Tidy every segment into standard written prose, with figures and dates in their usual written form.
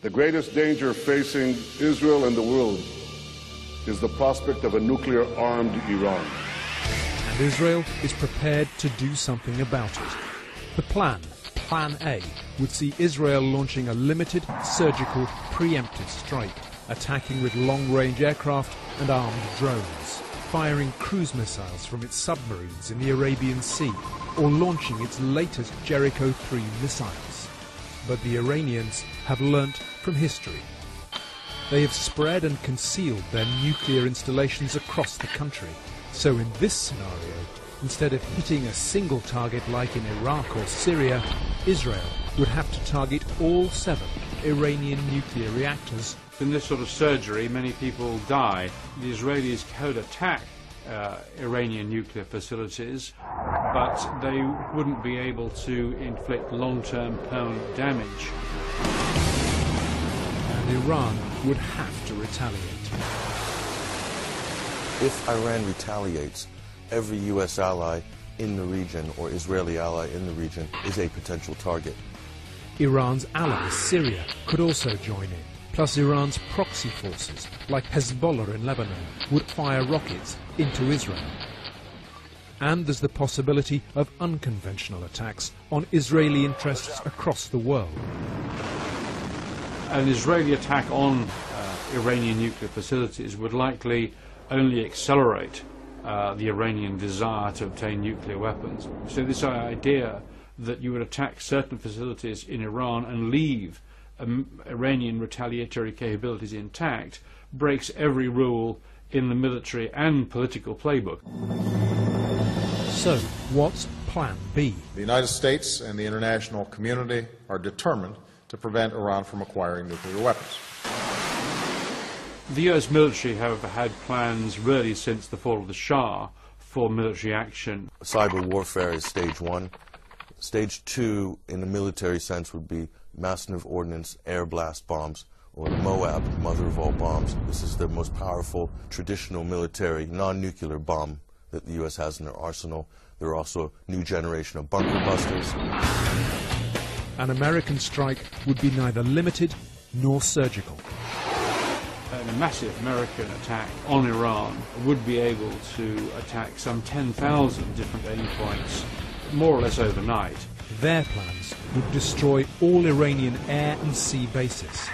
The greatest danger facing Israel and the world is the prospect of a nuclear-armed Iran. And Israel is prepared to do something about it. The Plan A, would see Israel launching a limited, surgical, preemptive strike, attacking with long-range aircraft and armed drones, firing cruise missiles from its submarines in the Arabian Sea, or launching its latest Jericho-3 missiles. But the Iranians have learnt from history. They have spread and concealed their nuclear installations across the country. So in this scenario, instead of hitting a single target like in Iraq or Syria, Israel would have to target all 7 Iranian nuclear reactors. In this sort of surgery, many people die. The Israelis could attack Iranian nuclear facilities, but they wouldn't be able to inflict long-term permanent damage. And Iran would have to retaliate. If Iran retaliates, every U.S. ally in the region or Israeli ally in the region is a potential target. Iran's ally, Syria, could also join in. Plus Iran's proxy forces, like Hezbollah in Lebanon, would fire rockets into Israel. And there's the possibility of unconventional attacks on Israeli interests across the world. An Israeli attack on Iranian nuclear facilities would likely only accelerate the Iranian desire to obtain nuclear weapons. So this idea that you would attack certain facilities in Iran and leave Iranian retaliatory capabilities intact breaks every rule in the military and political playbook. So, what's Plan B? The United States and the international community are determined to prevent Iran from acquiring nuclear weapons. The US military have had plans really since the fall of the Shah for military action. Cyber warfare is stage 1. Stage 2, in the military sense, would be massive ordnance air blast bombs, or the MOAB, mother of all bombs. This is the most powerful traditional military non-nuclear bomb that the U.S. has in their arsenal. There are also a new generation of bunker busters. An American strike would be neither limited nor surgical. A massive American attack on Iran would be able to attack some 10,000 different aim points, more or less overnight. Their plans would destroy all Iranian air and sea bases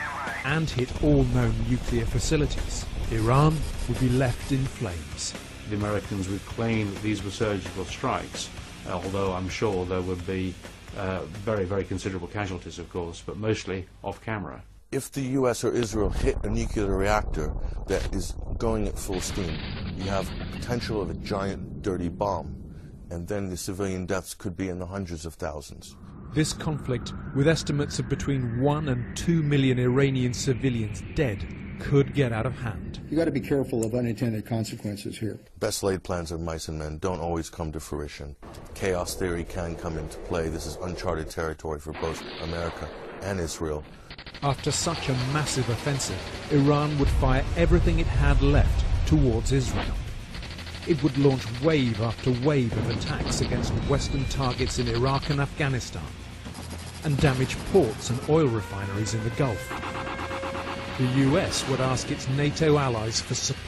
and hit all known nuclear facilities. Iran would be left in flames. The Americans would claim that these were surgical strikes, although I'm sure there would be very, very considerable casualties, of course, but mostly off camera. If the U.S. or Israel hit a nuclear reactor that is going at full steam, you have potential of a giant dirty bomb, and then the civilian deaths could be in the hundreds of thousands. This conflict, with estimates of between 1 and 2 million Iranian civilians dead, could get out of hand. You've got to be careful of unintended consequences here. Best laid plans of mice and men don't always come to fruition. Chaos theory can come into play. This is uncharted territory for both America and Israel. After such a massive offensive, Iran would fire everything it had left towards Israel. It would launch wave after wave of attacks against Western targets in Iraq and Afghanistan, and damage ports and oil refineries in the Gulf. The US would ask its NATO allies for support.